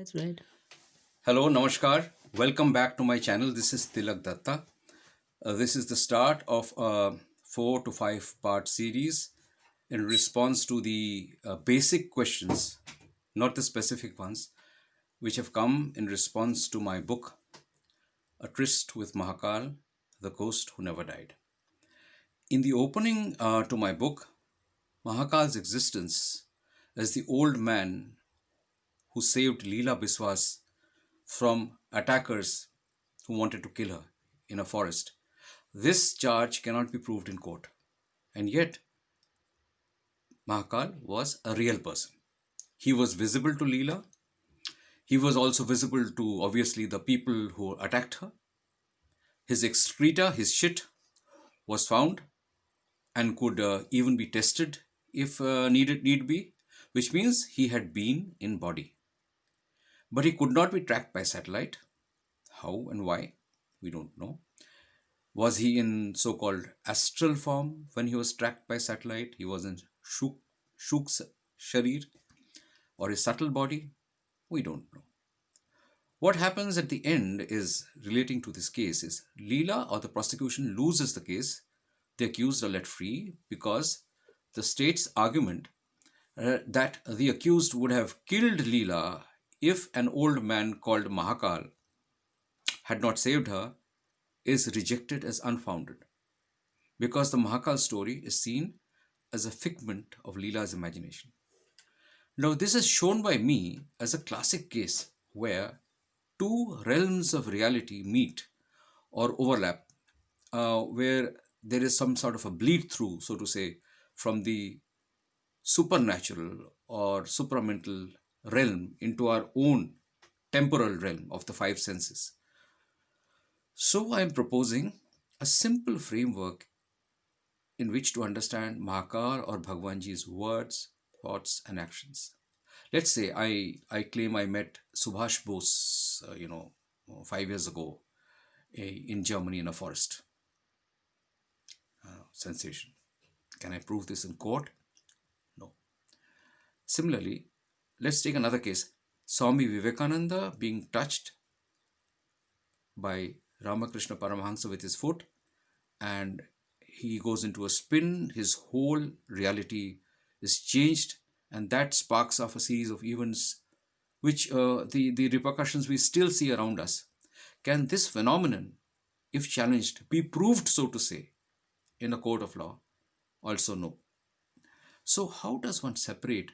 That's right. Hello, Namaskar. Welcome back to my channel. This is Tilak Datta. This is the start of a 4 to 5 part series in response to the basic questions, not the specific ones, which have come in response to my book, A Tryst with Mahakal, The Ghost Who Never Died. In the opening to my book, Mahakal's existence as the old man who saved Leela Biswas from attackers who wanted to kill her in a forest. This charge cannot be proved in court. And yet, Mahakal was a real person. He was visible to Leela. He was also visible to, obviously, the people who attacked her. His excreta, his shit, was found and could even be tested if need be, which means he had been in body. But he could not be tracked by satellite. How and why? We don't know. Was he in so called astral form when he was tracked by satellite? He was in Shuk's Sharir or his subtle body? We don't know. What happens at the end is relating to this case is Leela or the prosecution loses the case. The accused are let free because the state's argument that the accused would have killed Leela if an old man called Mahakal had not saved her is rejected as unfounded because the Mahakal story is seen as a figment of Leela's imagination. Now, this is shown by me as a classic case where two realms of reality meet or overlap, where there is some sort of a bleed through, so to say, from the supernatural or supramental realm into our own temporal realm of the five senses. So, I am proposing a simple framework in which to understand Mahakal or Bhagwanji's words, thoughts, and actions. Let's say I claim I met Subhash Bose, 5 years ago in Germany in a forest. Sensation. Can I prove this in court? No. Similarly, let's take another case. Swami Vivekananda being touched by Ramakrishna Paramahansa with his foot, and he goes into a spin, his whole reality is changed, and that sparks off a series of events which the repercussions we still see around us. Can this phenomenon, if challenged, be proved, so to say, in a court of law? Also, no. So, how does one separate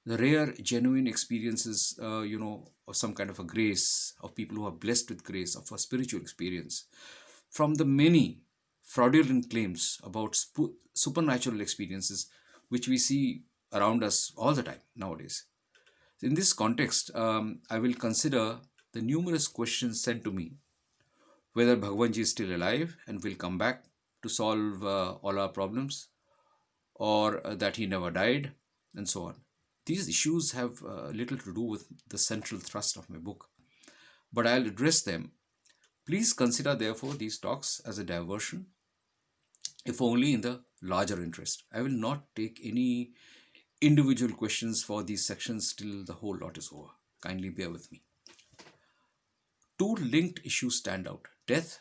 the rare, genuine experiences, of some kind of a grace, of people who are blessed with grace, of a spiritual experience, from the many fraudulent claims about supernatural experiences which we see around us all the time nowadays? In this context, I will consider the numerous questions sent to me whether Bhagwanji is still alive and will come back to solve all our problems, or that he never died, and so on. These issues have little to do with the central thrust of my book, but I'll address them. Please consider, therefore, these talks as a diversion, if only in the larger interest. I will not take any individual questions for these sections till the whole lot is over. Kindly bear with me. Two linked issues stand out: death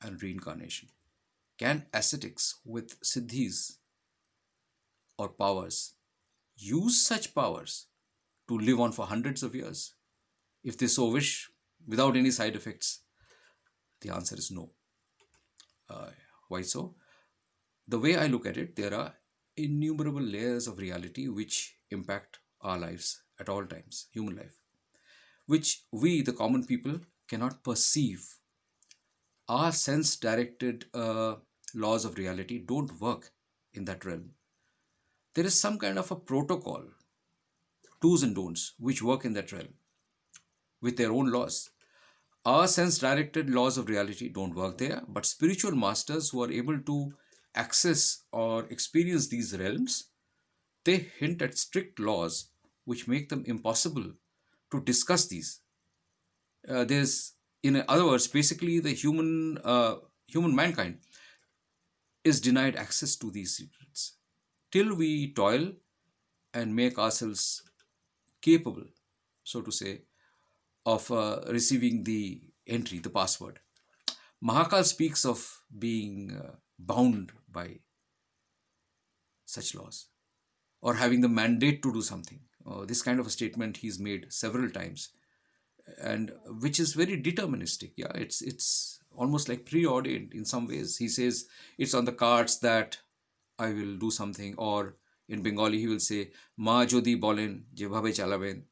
and reincarnation. Can ascetics with siddhis or powers use such powers to live on for hundreds of years if they so wish without any side effects? The answer is no. Why so? The way I look at it, there are innumerable layers of reality which impact our lives at all times, human life, which we, the common people, cannot perceive. Our sense directed laws of reality don't work in that realm. There is some kind of a protocol, do's and don'ts, which work in that realm with their own laws. Our sense directed laws of reality don't work there, but spiritual masters who are able to access or experience these realms, they hint at strict laws which make them impossible to discuss these. There's, in other words, basically the human mankind is denied access to these secrets till we toil and make ourselves capable, so to say, of receiving the entry, the password. Mahakal speaks of being bound by such laws or having the mandate to do something. This kind of a statement he's made several times, and which is very deterministic. Yeah, it's almost like preordained in some ways. He says it's on the cards that I will do something, or in Bengali he will say Ma jodi bolen jebhabe chalaben.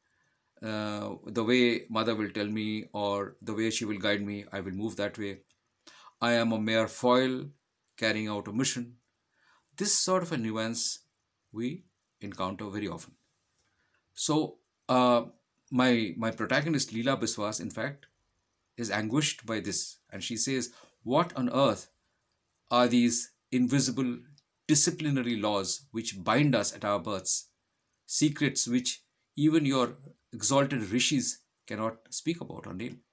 The way mother will tell me or the way she will guide me, I will move that way. I am a mere foil carrying out a mission. This sort of a nuance we encounter very often. So, my protagonist Leela Biswas, in fact, is anguished by this, and she says, "What on earth are these invisible disciplinary laws which bind us at our births? Secrets which even your exalted rishis cannot speak about or name."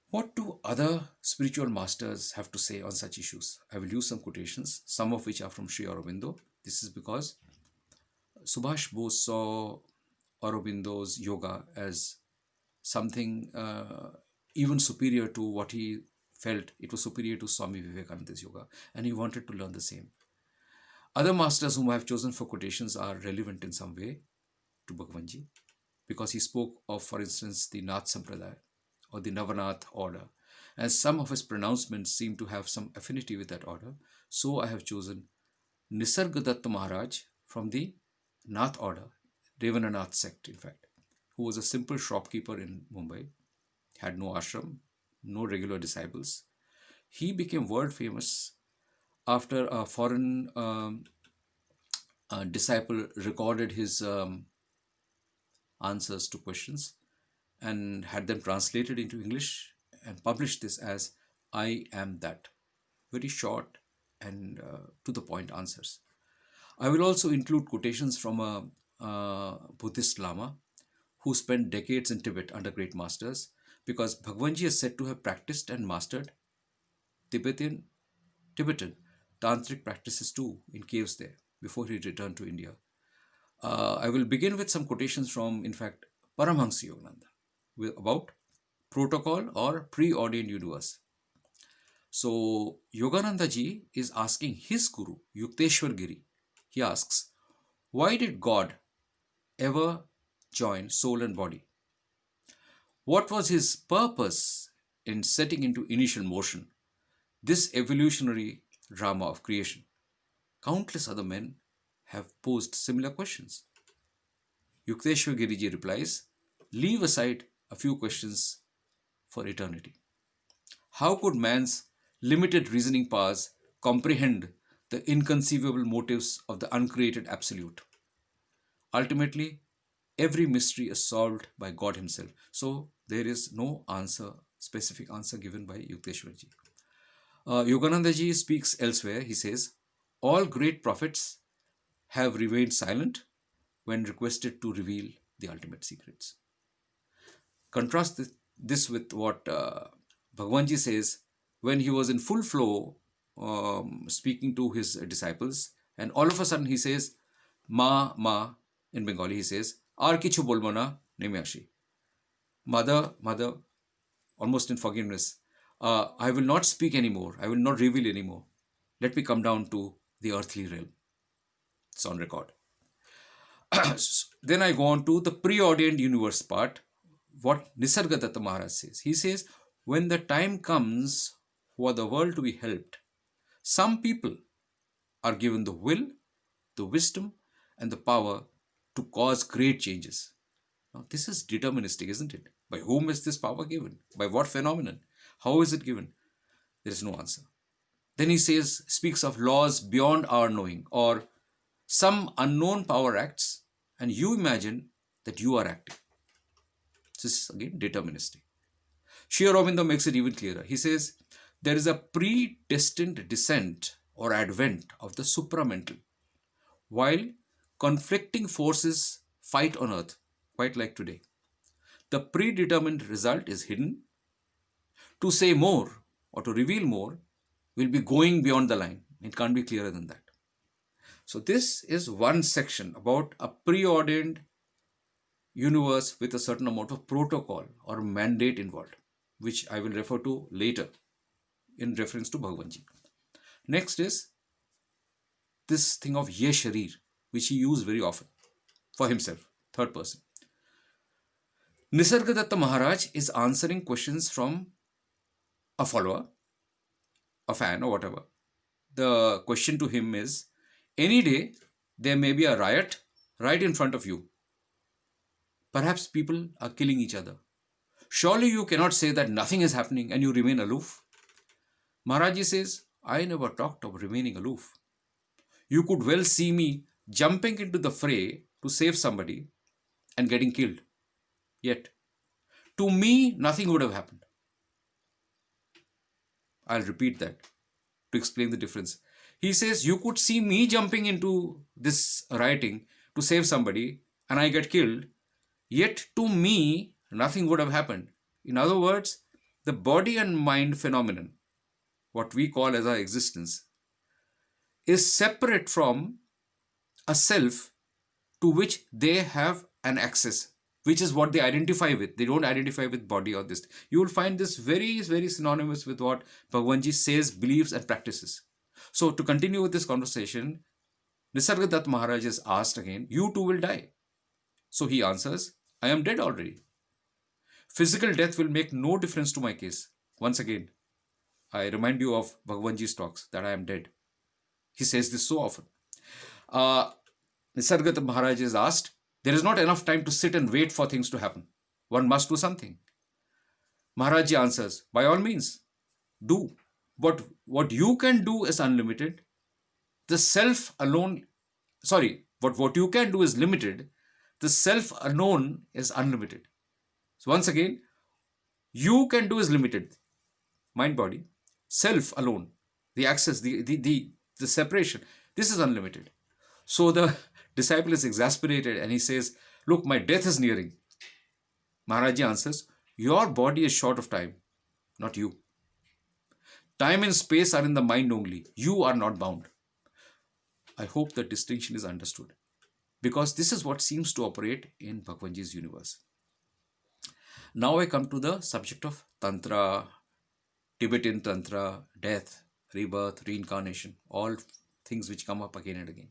What do other spiritual masters have to say on such issues? I will use some quotations, some of which are from Sri Aurobindo. This is because Subhash Bose saw Aurobindo's yoga as something even superior to what he felt it was superior to Swami Vivekananda's yoga, and he wanted to learn the same. Other masters whom I have chosen for quotations are relevant in some way to Bhagwanji, because he spoke of, for instance, the Nath Sampradaya or the Navanath order, and some of his pronouncements seem to have some affinity with that order. So I have chosen Nisargadatta Maharaj from the Nath order, Devananath sect, in fact, who was a simple shopkeeper in Mumbai, had no ashram, no regular disciples. He became world famous after a foreign disciple recorded his answers to questions and had them translated into English and published this as I am that. Very short and to the point answers. I will also include quotations from a Buddhist Lama who spent decades in Tibet under great masters, because Bhagwanji is said to have practiced and mastered Tibetan tantric practices too in caves there before he returned to India. I will begin with some quotations from, in fact, Paramahansa Yogananda about protocol or preordained universe. So Yogananda ji is asking his guru, Yukteswar Giri. He asks, why did God ever join soul and body? What was his purpose in setting into initial motion this evolutionary drama of creation? Countless other men have posed similar questions. Yukteswar Giriji replies, leave aside a few questions for eternity. How could man's limited reasoning powers comprehend the inconceivable motives of the uncreated absolute? Ultimately, every mystery is solved by God Himself. So there is no answer, specific answer given by Yukteswarji. Yoganandaji speaks elsewhere. He says, all great prophets have remained silent when requested to reveal the ultimate secrets. Contrast this with what Bhagwanji says when he was in full flow speaking to his disciples, and all of a sudden he says, Ma, in Bengali he says, Ar kichu bolbo na neme ashi. Mother, almost in forgiveness, I will not speak anymore. I will not reveal anymore. Let me come down to the earthly realm. It's on record. Then I go on to the preordained universe part, what Nisargadatta Maharaj says. He says, when the time comes for the world to be helped, some people are given the will, the wisdom, and the power to cause great changes. Now, this is deterministic, isn't it? By whom is this power given? By what phenomenon? How is it given? There is no answer. Then he says, speaks of laws beyond our knowing, or some unknown power acts, and you imagine that you are acting. This is again deterministic. Sri Aurobindo makes it even clearer. He says, there is a predestined descent or advent of the supramental, while conflicting forces fight on earth, quite like today. The predetermined result is hidden. To say more or to reveal more will be going beyond the line. It can't be clearer than that. So this is one section about a preordained universe with a certain amount of protocol or mandate involved, which I will refer to later in reference to Bhagavanji. Next is this thing of Ye Sharir, which he used very often for himself, third person. Nisargadatta Maharaj is answering questions from a follower, a fan, or whatever. The question to him is, any day there may be a riot right in front of you. Perhaps people are killing each other. Surely you cannot say that nothing is happening and you remain aloof. Maharaji says, I never talked of remaining aloof. You could well see me jumping into the fray to save somebody and getting killed. Yet, to me, nothing would have happened. I'll repeat that to explain the difference. He says, you could see me jumping into this rioting to save somebody and I get killed. Yet, to me, nothing would have happened. In other words, the body and mind phenomenon, what we call as our existence, is separate from a self to which they have an access, which is what they identify with. They don't identify with body or this. You will find this very, very synonymous with what Bhagavanji says, believes and practices. So to continue with this conversation, Nisargadatta Maharaj is asked again, you too will die. So he answers, I am dead already. Physical death will make no difference to my case. Once again, I remind you of Bhagavanji's talks that I am dead. He says this so often. Nisargadatta Maharaj is asked, there is not enough time to sit and wait for things to happen. One must do something. Maharaji answers, by all means, do. But what you can do is unlimited. The self alone, but what you can do is limited. The self alone is unlimited. So once again, you can do is limited. Mind, body, self alone, the access, the separation, this is unlimited. So the disciple is exasperated and he says, look, my death is nearing. Maharaji answers, your body is short of time, not you. Time and space are in the mind only. You are not bound. I hope the distinction is understood, because this is what seems to operate in Bhagavanji's universe. Now I come to the subject of Tantra, Tibetan Tantra, death, rebirth, reincarnation, all things which come up again and again.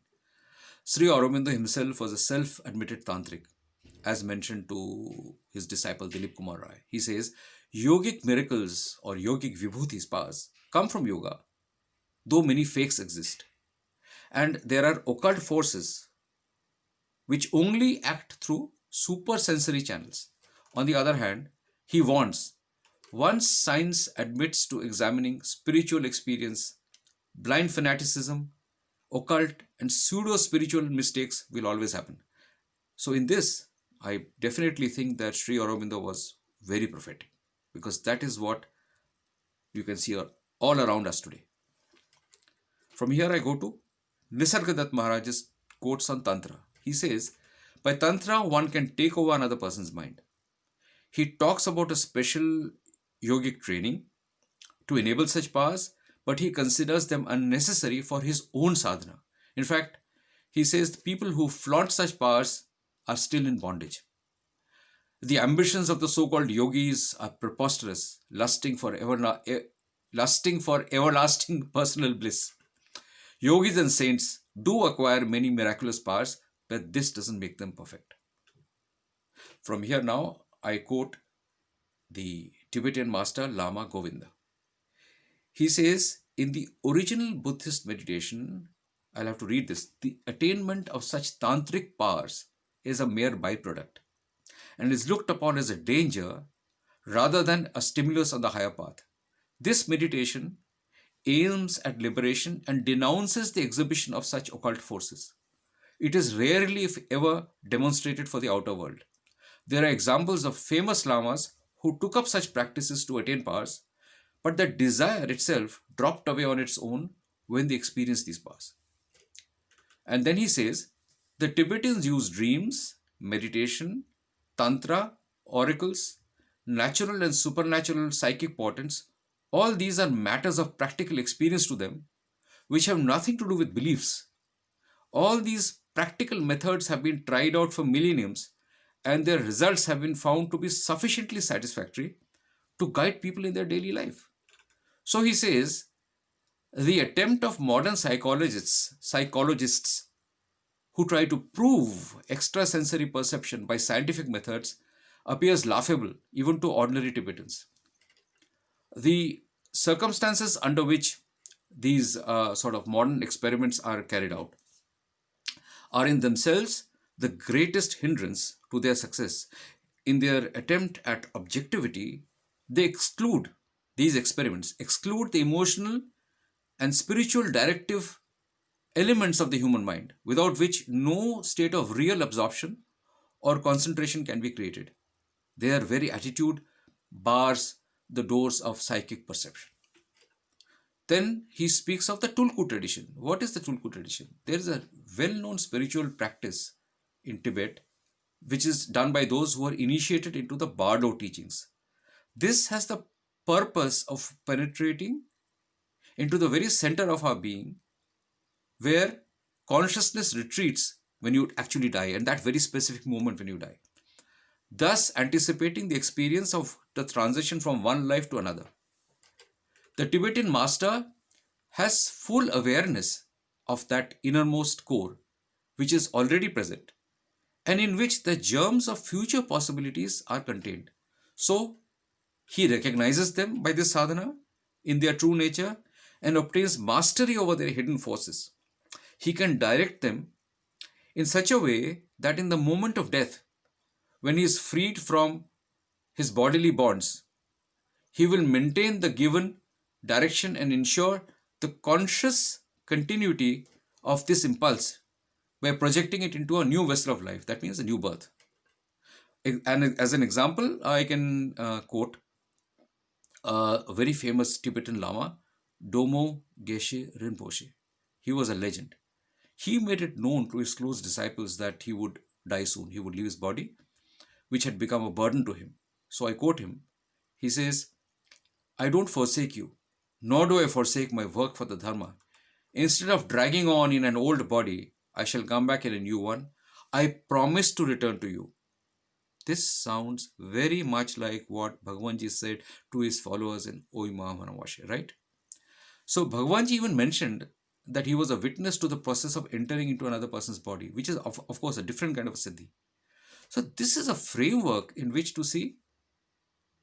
Sri Aurobindo himself was a self-admitted tantric, as mentioned to his disciple Dilip Kumar Rai. He says, yogic miracles or yogic vibhutis powers come from yoga, though many fakes exist. And there are occult forces which only act through supersensory channels. On the other hand, he warns, once science admits to examining spiritual experience, blind fanaticism, occult and pseudo-spiritual mistakes will always happen. So in this, I definitely think that Sri Aurobindo was very prophetic, because that is what you can see all around us today. From here I go to Nisargadatta Maharaj's quotes on Tantra. He says, by Tantra one can take over another person's mind. He talks about a special yogic training to enable such powers, but he considers them unnecessary for his own sadhana. In fact, he says the people who flaunt such powers are still in bondage. The ambitions of the so-called yogis are preposterous, lusting for everlasting personal bliss. Yogis and saints do acquire many miraculous powers, but this doesn't make them perfect. From here now, I quote the Tibetan master Lama Govinda. He says, in the original Buddhist meditation, I'll have to read this, the attainment of such tantric powers is a mere byproduct and is looked upon as a danger rather than a stimulus on the higher path. This meditation aims at liberation and denounces the exhibition of such occult forces. It is rarely, if ever, demonstrated for the outer world. There are examples of famous lamas who took up such practices to attain powers, but the desire itself dropped away on its own when they experienced these powers. And then he says, the Tibetans use dreams, meditation, tantra, oracles, natural and supernatural psychic portents. All these are matters of practical experience to them, which have nothing to do with beliefs. All these practical methods have been tried out for millenniums and their results have been found to be sufficiently satisfactory to guide people in their daily life. So he says, the attempt of modern psychologists who try to prove extrasensory perception by scientific methods appears laughable even to ordinary Tibetans. The circumstances under which these sort of modern experiments are carried out are in themselves the greatest hindrance to their success. In their attempt at objectivity, they exclude, these experiments exclude the emotional and spiritual directive elements of the human mind, without which no state of real absorption or concentration can be created. Their very attitude bars the doors of psychic perception. Then he speaks of the Tulku tradition. What is the Tulku tradition? There is a well known spiritual practice in Tibet which is done by those who are initiated into the Bardo teachings. This has the purpose of penetrating into the very center of our being, where consciousness retreats when you actually die, and that very specific moment when you die, thus anticipating the experience of the transition from one life to another. The Tibetan master has full awareness of that innermost core, which is already present and in which the germs of future possibilities are contained. So, he recognizes them by this sadhana in their true nature and obtains mastery over their hidden forces. He can direct them in such a way that in the moment of death, when he is freed from his bodily bonds, he will maintain the given direction and ensure the conscious continuity of this impulse by projecting it into a new vessel of life. That means a new birth. And as an example, I can quote a very famous Tibetan Lama, Domo Geshe Rinpoche. He was a legend. He made it known to his close disciples that he would die soon. He would leave his body, which had become a burden to him. So I quote him. He says, I don't forsake you, nor do I forsake my work for the Dharma. Instead of dragging on in an old body, I shall come back in a new one. I promise to return to you. This sounds very much like what Bhagwanji said to his followers in Oi Mahamanavashe, right? So Bhagwanji even mentioned that he was a witness to the process of entering into another person's body, which is of course a different kind of siddhi. So this is a framework in which to see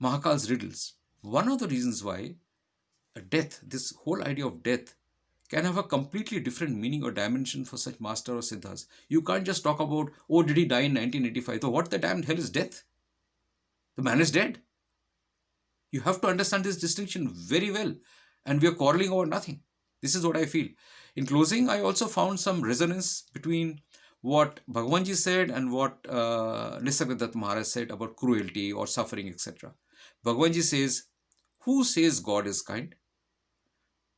Mahakal's riddles. One of the reasons why death, this whole idea of death, can have a completely different meaning or dimension for such master or siddhas. You can't just talk about, oh, did he die in 1985? So what the damned hell is death? The man is dead. You have to understand this distinction very well. And we are quarreling over nothing. This is what I feel. In closing, I also found some resonance between what Bhagwanji said and what Nisargadatta Maharaj said about cruelty or suffering, etc. Bhagwanji says, who says God is kind?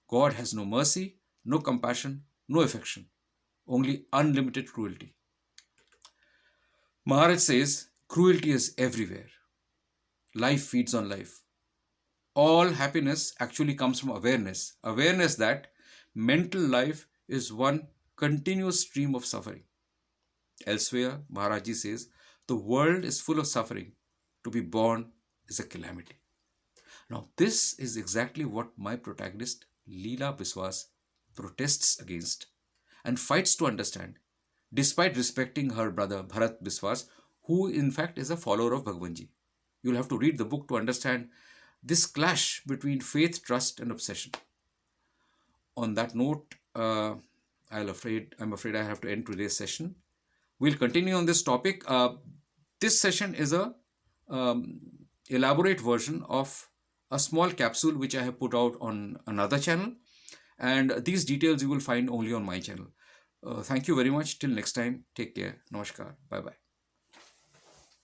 God has no mercy, no compassion, no affection, only unlimited cruelty. Maharaj says, cruelty is everywhere. Life feeds on life. All happiness actually comes from awareness. Awareness that mental life is one continuous stream of suffering. Elsewhere, Maharajji says, the world is full of suffering. To be born is a calamity. Now, this is exactly what my protagonist, Leela Biswas, protests against and fights to understand, despite respecting her brother Bharat Biswas, who in fact is a follower of Bhagwanji. You'll have to read the book to understand this clash between faith, trust, and obsession. On that note, I'm afraid I have to end today's session. We'll continue on this topic. This session is a elaborate version of a small capsule which I have put out on another channel, and these details you will find only on my channel. Thank you very much. Till next time, take care. Namaskar. Bye bye.